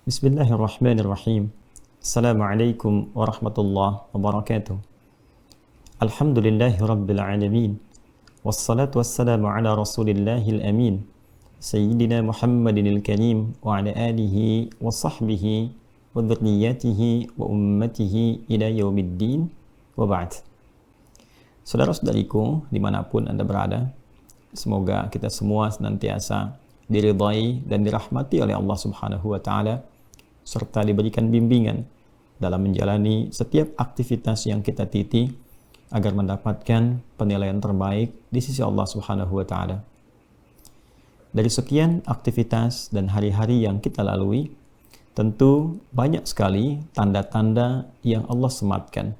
Bismillahirrahmanirrahim. Assalamualaikum warahmatullahi wabarakatuh. Alhamdulillahi rabbil alamin. Wassalatu wassalamu ala rasulillahil amin. Sayyidina Muhammadinil karim wa ala alihi wa sahbihi wa dhurriyyatihi wa ummatihi ila yaumiddin wa ba'd. Saudara-saudariku dimanapun Anda berada, semoga kita semua senantiasa diridhai dan dirahmati oleh Allah Subhanahu wa taala serta diberikan bimbingan dalam menjalani setiap aktivitas yang kita titi agar mendapatkan penilaian terbaik di sisi Allah Subhanahu wa taala. Dari sekian aktivitas dan hari-hari yang kita lalui, tentu banyak sekali tanda-tanda yang Allah sematkan,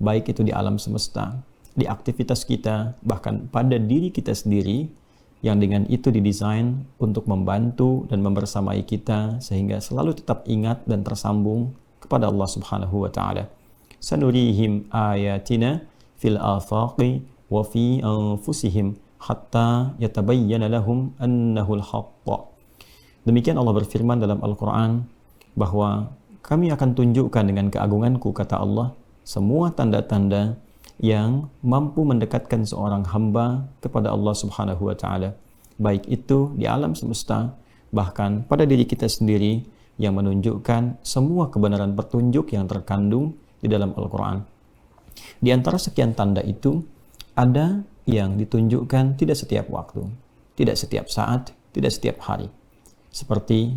baik itu di alam semesta, di aktivitas kita, bahkan pada diri kita sendiri, yang dengan itu didesain untuk membantu dan membersamai kita sehingga selalu tetap ingat dan tersambung kepada Allah Subhanahu wa taala. Sanurihim ayatina fil afaqi wa fi anfusihim hatta yatabayyana lahum annahu al-haqq. Demikian Allah berfirman dalam Al-Qur'an bahwa kami akan tunjukkan dengan keagunganku, kata Allah, semua tanda-tanda yang mampu mendekatkan seorang hamba kepada Allah Subhanahu wa taala, baik itu di alam semesta, bahkan pada diri kita sendiri, yang menunjukkan semua kebenaran petunjuk yang terkandung di dalam Al-Qur'an. Di antara sekian tanda itu, ada yang ditunjukkan tidak setiap waktu, tidak setiap saat, tidak setiap hari. Seperti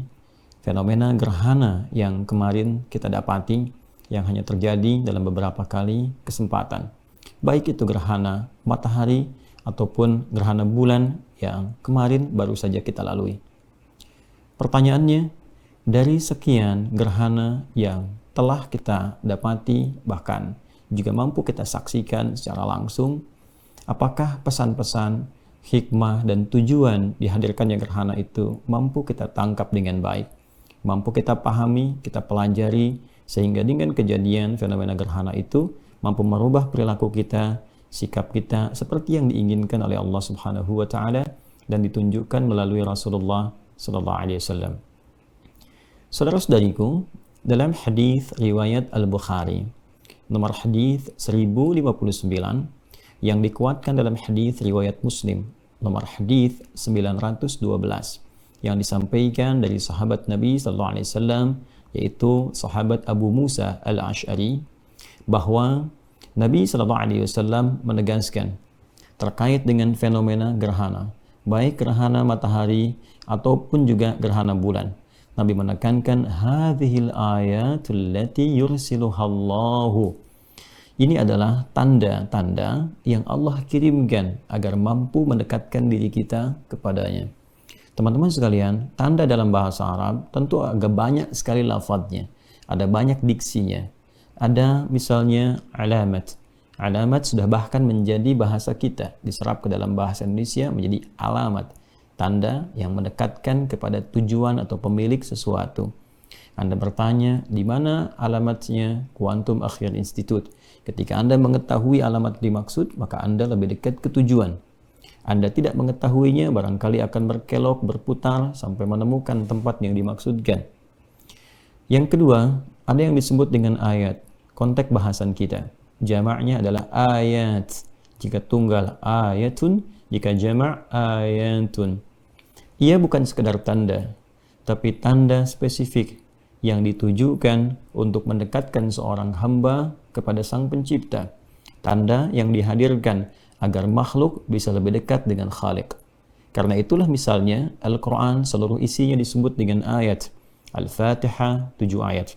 fenomena gerhana yang kemarin kita dapati, yang hanya terjadi dalam beberapa kali kesempatan. Baik itu gerhana matahari ataupun gerhana bulan yang kemarin baru saja kita lalui. Pertanyaannya, dari sekian gerhana yang telah kita dapati, bahkan juga mampu kita saksikan secara langsung, apakah pesan-pesan, hikmah, dan tujuan dihadirkannya gerhana itu mampu kita tangkap dengan baik, mampu kita pahami, kita pelajari, sehingga dengan kejadian fenomena gerhana itu mampu merubah perilaku kita, sikap kita seperti yang diinginkan oleh Allah Subhanahu wa taala dan ditunjukkan melalui Rasulullah sallallahu alaihi wasallam. Saudara-saudariku, dalam hadis riwayat Al-Bukhari nomor hadis 1059 yang dikuatkan dalam hadis riwayat Muslim nomor hadis 912 yang disampaikan dari sahabat Nabi sallallahu alaihi wasallam, yaitu sahabat Abu Musa Al-Asy'ari, bahwa Nabi sallallahu alaihi wasallam menegaskan terkait dengan fenomena gerhana, baik gerhana matahari ataupun juga gerhana bulan. Nabi menekankan hadhil ayatul lati yursiluhallahu. Ini adalah tanda-tanda yang Allah kirimkan agar mampu mendekatkan diri kita kepadanya. Teman-teman sekalian, tanda dalam bahasa Arab tentu agak banyak sekali lafadznya, ada banyak diksinya. Ada misalnya alamat. Alamat sudah bahkan menjadi bahasa kita, diserap ke dalam bahasa Indonesia menjadi alamat. Tanda yang mendekatkan kepada tujuan atau pemilik sesuatu. Anda bertanya, di mana alamatnya Quantum Akhir Institute? Ketika Anda mengetahui alamat dimaksud, maka Anda lebih dekat ke tujuan. Anda tidak mengetahuinya, barangkali akan berkelok, berputar, sampai menemukan tempat yang dimaksudkan. Yang kedua, ada yang disebut dengan ayat. Konteks bahasan kita, jamaknya adalah ayat. Jika tunggal ayatun, jika jamak ayatun. Ia bukan sekedar tanda, tapi tanda spesifik yang ditujukan untuk mendekatkan seorang hamba kepada Sang Pencipta. Tanda yang dihadirkan agar makhluk bisa lebih dekat dengan Khalik. Karena itulah misalnya Al-Quran seluruh isinya disebut dengan ayat. Al-Fatihah 7 ayat,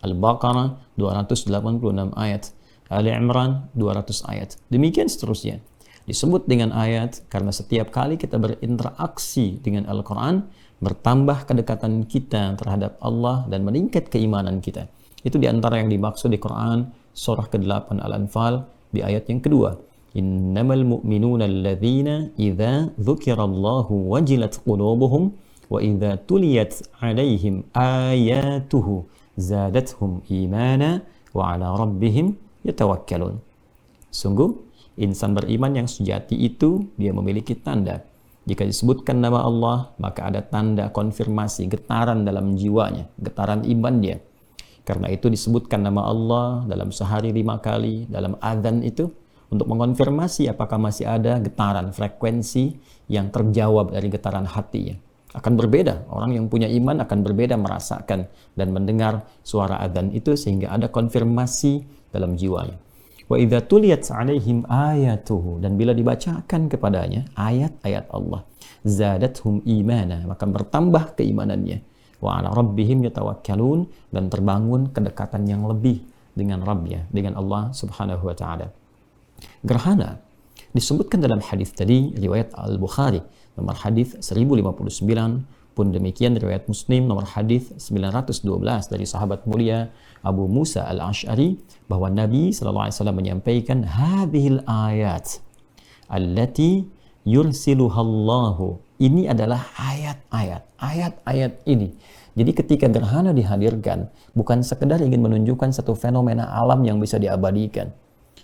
Al-Baqarah 286 ayat, Ali Imran 200 ayat. Demikian seterusnya. Disebut dengan ayat karena setiap kali kita berinteraksi dengan Al-Quran, bertambah kedekatan kita terhadap Allah dan meningkat keimanan kita. Itu diantara yang dimaksud di Quran surah ke-8 Al-Anfal di ayat yang kedua. Innamal mu'minuna alladzina idza dzukirallahu wajilat qulubuhum wa idza tuliyat alaihim ayatuhu zadathum imana wa ala rabbihim yatawakkalun. Sungguh, insan beriman yang sejati itu dia memiliki tanda. Jika disebutkan nama Allah, maka ada tanda konfirmasi, getaran dalam jiwanya, getaran iman dia. Karena itu disebutkan nama Allah dalam sehari 5 kali, dalam adzan itu, untuk mengonfirmasi apakah masih ada getaran, frekuensi yang terjawab dari getaran hatinya. Akan berbeda, orang yang punya iman akan berbeda merasakan dan mendengar suara adzan itu sehingga ada konfirmasi dalam jiwanya. Wa idza tuliyat 'alaihim ayatuhu, dan bila dibacakan kepadanya ayat-ayat Allah, zadathum imana, maka bertambah keimanannya. Wa 'ala rabbihim yatawakkalun, dan terbangun kedekatan yang lebih dengan Rabbnya, dengan Allah Subhanahu wa taala. Gerhana disebutkan dalam hadis tadi riwayat Al-Bukhari nomor hadis 1059, pun demikian riwayat Muslim nomor hadis 912 dari sahabat mulia Abu Musa Al-Asy'ari bahwa Nabi sallallahu alaihi wasallam menyampaikan hadhil ayat allati yursiluhallahu. Ini adalah ayat-ayat ini. Jadi ketika gerhana dihadirkan bukan sekedar ingin menunjukkan satu fenomena alam yang bisa diabadikan.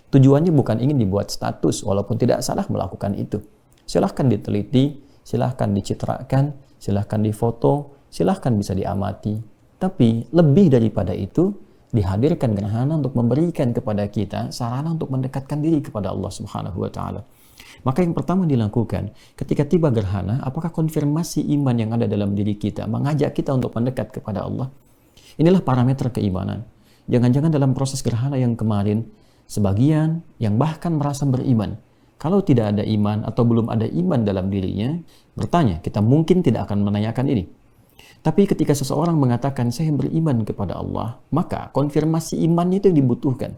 Tujuannya bukan ingin dibuat status, walaupun tidak salah melakukan itu. Silahkan diteliti, silahkan dicitrakan, silahkan difoto, silahkan bisa diamati. Tapi lebih daripada itu, dihadirkan gerhana untuk memberikan kepada kita sarana untuk mendekatkan diri kepada Allah Subhanahu wa taala. Maka yang pertama dilakukan ketika tiba gerhana, apakah konfirmasi iman yang ada dalam diri kita mengajak kita untuk mendekat kepada Allah? Inilah parameter keimanan. Jangan-jangan dalam proses gerhana yang kemarin, sebagian yang bahkan merasa beriman, kalau tidak ada iman atau belum ada iman dalam dirinya, bertanya, kita mungkin tidak akan menanyakan ini. Tapi ketika seseorang mengatakan saya beriman kepada Allah, maka konfirmasi imannya itu yang dibutuhkan.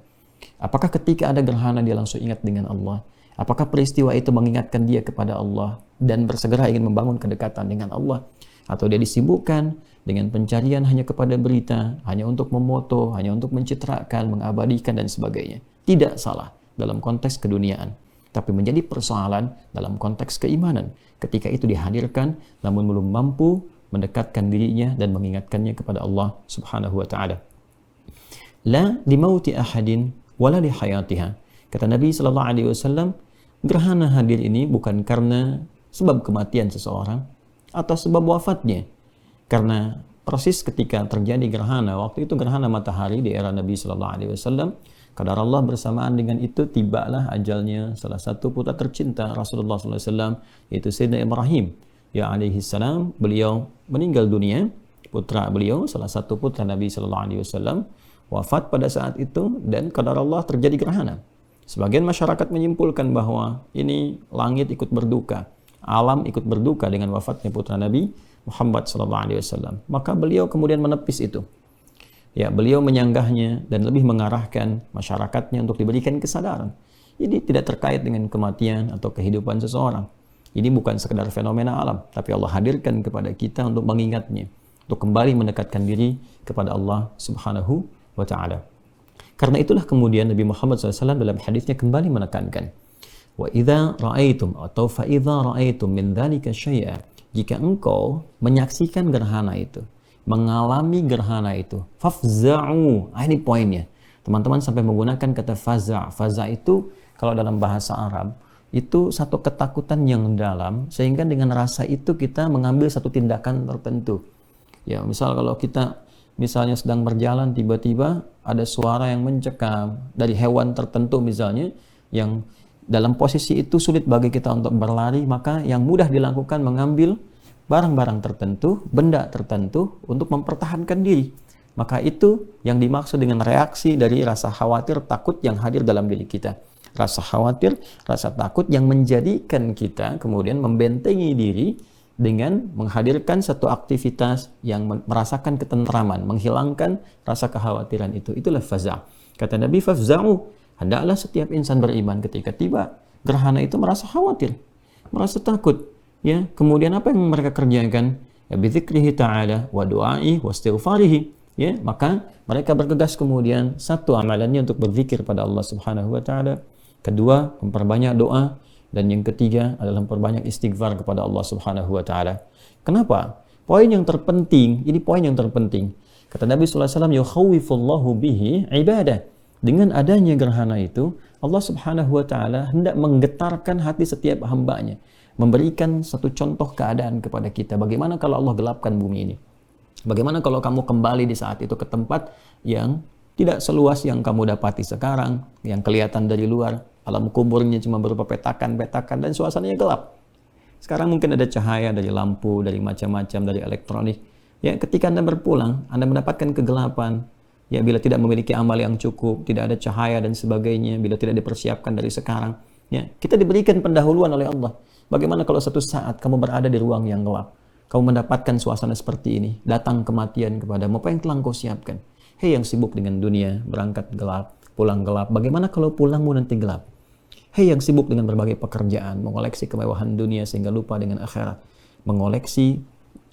Apakah ketika ada gerhana dia langsung ingat dengan Allah? Apakah peristiwa itu mengingatkan dia kepada Allah dan bersegera ingin membangun kedekatan dengan Allah? Atau dia disibukkan dengan pencarian hanya kepada berita, hanya untuk memoto, hanya untuk mencitrakan, mengabadikan dan sebagainya? Tidak salah dalam konteks keduniaan, tapi menjadi persoalan dalam konteks keimanan. Ketika itu dihadirkan namun belum mampu mendekatkan dirinya dan mengingatkannya kepada Allah Subhanahu wa taala. La limauti ahadin wala li hayatiha. Kata Nabi sallallahu alaihi wasallam, gerhana hadir ini bukan karena sebab kematian seseorang atau sebab wafatnya. Karena persis ketika terjadi gerhana, waktu itu gerhana matahari di era Nabi sallallahu alaihi wasallam, kadar Allah bersamaan dengan itu tibalah ajalnya salah satu putra tercinta Rasulullah sallallahu alaihi wasallam, yaitu Sayyidina Ibrahim ya alaihi salam. Beliau meninggal dunia, putra beliau, salah satu putra Nabi sallallahu alaihi wasallam, wafat pada saat itu dan kadar Allah terjadi gerhana. Sebagian masyarakat menyimpulkan bahwa ini langit ikut berduka, alam ikut berduka dengan wafatnya putra Nabi Muhammad sallallahu alaihi wasallam. Maka beliau kemudian menepis itu. Ya, beliau menyanggahnya dan lebih mengarahkan masyarakatnya untuk diberikan kesadaran. Ini tidak terkait dengan kematian atau kehidupan seseorang. Ini bukan sekedar fenomena alam, tapi Allah hadirkan kepada kita untuk mengingatnya, untuk kembali mendekatkan diri kepada Allah Subhanahu wa ta'ala. Karena itulah kemudian Nabi Muhammad SAW dalam hadisnya kembali menekankan, wa idza ra'aitum atau fa idza ra'aitum min dzalika syai'a, jika engkau menyaksikan gerhana itu, mengalami gerhana itu, fafza'u. Ini poinnya. Teman-teman sampai menggunakan kata faza'. Faza' itu kalau dalam bahasa Arab itu satu ketakutan yang dalam, sehingga dengan rasa itu kita mengambil satu tindakan tertentu. Ya, misal kalau kita misalnya sedang berjalan, tiba-tiba ada suara yang mencekam dari hewan tertentu misalnya, yang dalam posisi itu sulit bagi kita untuk berlari, maka yang mudah dilakukan mengambil barang-barang tertentu, benda tertentu untuk mempertahankan diri. Maka itu yang dimaksud dengan reaksi dari rasa khawatir, takut yang hadir dalam diri kita. Rasa khawatir, rasa takut yang menjadikan kita kemudian membentengi diri dengan menghadirkan satu aktivitas yang merasakan ketentraman, menghilangkan rasa kekhawatiran itu. Itulah faza'. Kata Nabi, fafza'u. Hendaklah setiap insan beriman ketika tiba gerhana itu merasa khawatir, merasa takut. Ya, kemudian apa yang mereka kerjakan? Ya, bizikrihi ta'ala wa du'ai wa istighfarihi. Ya, maka mereka bergegas kemudian satu amalannya untuk berzikir pada Allah Subhanahu wa taala. Kedua, memperbanyak doa, dan yang ketiga adalah memperbanyak istighfar kepada Allah Subhanahu wa taala. Kenapa? Poin yang terpenting, ini poin yang terpenting. Kata Nabi sallallahu alaihi wasallam, yukhawwifullahu bihi ibadah. Dengan adanya gerhana itu, Allah Subhanahu wa taala hendak menggetarkan hati setiap hambanya. memberikan satu contoh keadaan kepada kita. Bagaimana kalau Allah gelapkan bumi ini? Bagaimana kalau kamu kembali di saat itu ke tempat yang tidak seluas yang kamu dapati sekarang, yang kelihatan dari luar, alam kuburnya cuma berupa petakan-petakan dan suasananya gelap. Sekarang mungkin ada cahaya dari lampu, dari macam-macam, dari elektronik. Ya, ketika Anda berpulang, Anda mendapatkan kegelapan. Ya, bila tidak memiliki amal yang cukup, tidak ada cahaya dan sebagainya, bila tidak dipersiapkan dari sekarang, ya, kita diberikan pendahuluan oleh Allah. Bagaimana kalau satu saat kamu berada di ruang yang gelap? Kamu mendapatkan suasana seperti ini, datang kematian kepadamu, apa yang telah engkau siapkan? Hei yang sibuk dengan dunia, berangkat gelap, pulang gelap, bagaimana kalau pulangmu nanti gelap? Hei yang sibuk dengan berbagai pekerjaan, mengoleksi kemewahan dunia sehingga lupa dengan akhirat, mengoleksi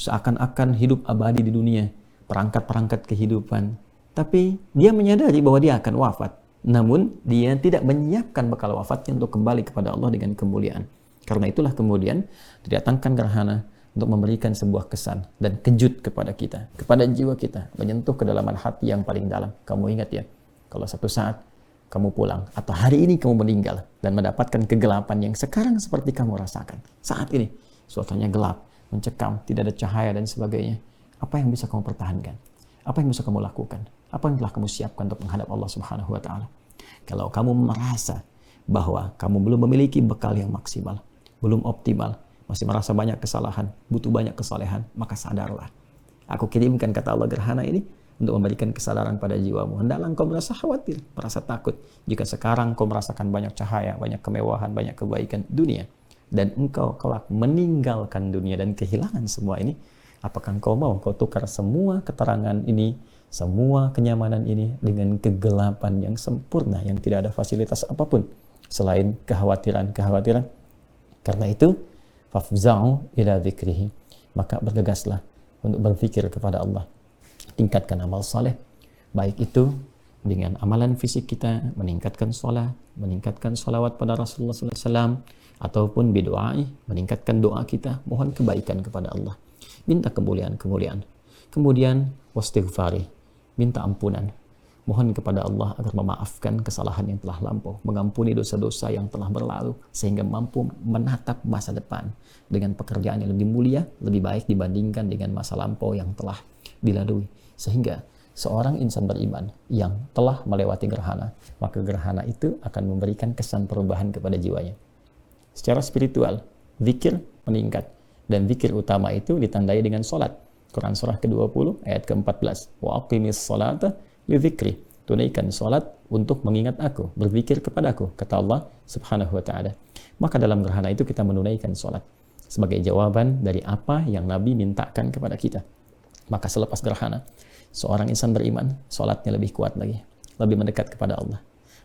seakan-akan hidup abadi di dunia, perangkat-perangkat kehidupan, tapi dia menyadari bahwa dia akan wafat, namun dia tidak menyiapkan bekal wafatnya untuk kembali kepada Allah dengan kemuliaan. Karena itulah kemudian didatangkan gerhana untuk memberikan sebuah kesan dan kejut kepada kita, kepada jiwa kita, menyentuh kedalaman hati yang paling dalam. Kamu ingat ya, kalau satu saat kamu pulang, atau hari ini kamu meninggal, dan mendapatkan kegelapan yang sekarang seperti kamu rasakan. Saat ini, suasananya gelap, mencekam, tidak ada cahaya dan sebagainya. Apa yang bisa kamu pertahankan? Apa yang bisa kamu lakukan? Apa yang telah kamu siapkan untuk menghadap Allah Subhanahu wa Ta'ala? Kalau kamu merasa bahwa kamu belum memiliki bekal yang maksimal, belum optimal, masih merasa banyak kesalahan, butuh banyak kesalehan, maka sadarlah. Aku kirimkan, kata Allah, gerhana ini untuk memberikan kesadaran pada jiwamu. Hendaklah engkau merasa khawatir, merasa takut jika sekarang kau merasakan banyak cahaya, banyak kemewahan, banyak kebaikan dunia, dan engkau kelak meninggalkan dunia dan kehilangan semua ini. Apakah engkau mau kau tukar semua keterangan ini, semua kenyamanan ini dengan kegelapan yang sempurna, yang tidak ada fasilitas apapun selain kekhawatiran-kekhawatiran? Karena itu, fafza'u ila dzikrihi, maka bergegaslah untuk berpikir kepada Allah. Tingkatkan amal saleh, baik itu dengan amalan fisik kita, meningkatkan sholat, meningkatkan sholawat pada Rasulullah SAW, ataupun bidu'ai, meningkatkan doa kita, mohon kebaikan kepada Allah, minta kemuliaan-kemuliaan. Kemudian wastighfari, minta ampunan, mohon kepada Allah agar memaafkan kesalahan yang telah lampau, mengampuni dosa-dosa yang telah berlalu, sehingga mampu menatap masa depan dengan pekerjaan yang lebih mulia, lebih baik dibandingkan dengan masa lampau yang telah dilalui. Sehingga seorang insan beriman yang telah melewati gerhana, maka gerhana itu akan memberikan kesan perubahan kepada jiwanya. Secara spiritual, zikir meningkat, dan zikir utama itu ditandai dengan sholat. Quran surah ke-20 ayat ke-14, wa aqimis sholata lidzikri, tunaikan salat untuk mengingat aku, berzikir kepadaku, kata Allah Subhanahu wa Ta'ala. Maka dalam gerhana itu kita menunaikan salat sebagai jawaban dari apa yang Nabi mintakan kepada kita. Maka selepas gerhana, seorang insan beriman, salatnya lebih kuat lagi, lebih mendekat kepada Allah,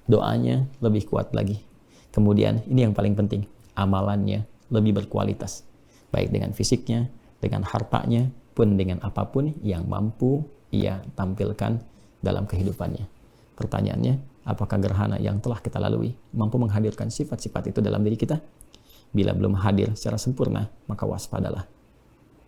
doanya lebih kuat lagi. Kemudian ini yang paling penting, amalannya lebih berkualitas, baik dengan fisiknya, dengan hartanya, pun dengan apapun yang mampu ia tampilkan dalam kehidupannya. Pertanyaannya, apakah gerhana yang telah kita lalui mampu menghadirkan sifat-sifat itu dalam diri kita? Bila belum hadir secara sempurna, maka waspadalah.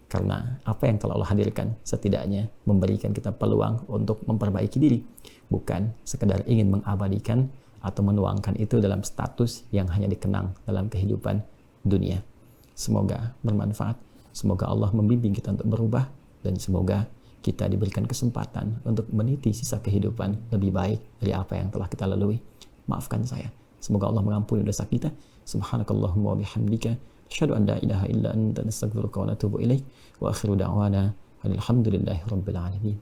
Karena apa yang telah Allah hadirkan setidaknya memberikan kita peluang untuk memperbaiki diri, bukan sekedar ingin mengabadikan atau menuangkan itu dalam status yang hanya dikenang dalam kehidupan dunia. Semoga bermanfaat, semoga Allah membimbing kita untuk berubah, dan semoga kita diberikan kesempatan untuk meniti sisa kehidupan lebih baik dari apa yang telah kita lalui. Maafkan saya. Semoga Allah mengampuni dosa kita. Subhanakallahumma wa bihamdika, asyhadu an la ilaha illa anta, nastaghfiruka wa natubu ilaik. Wa akhiru da'wana alhamdulillahi rabbil alamin.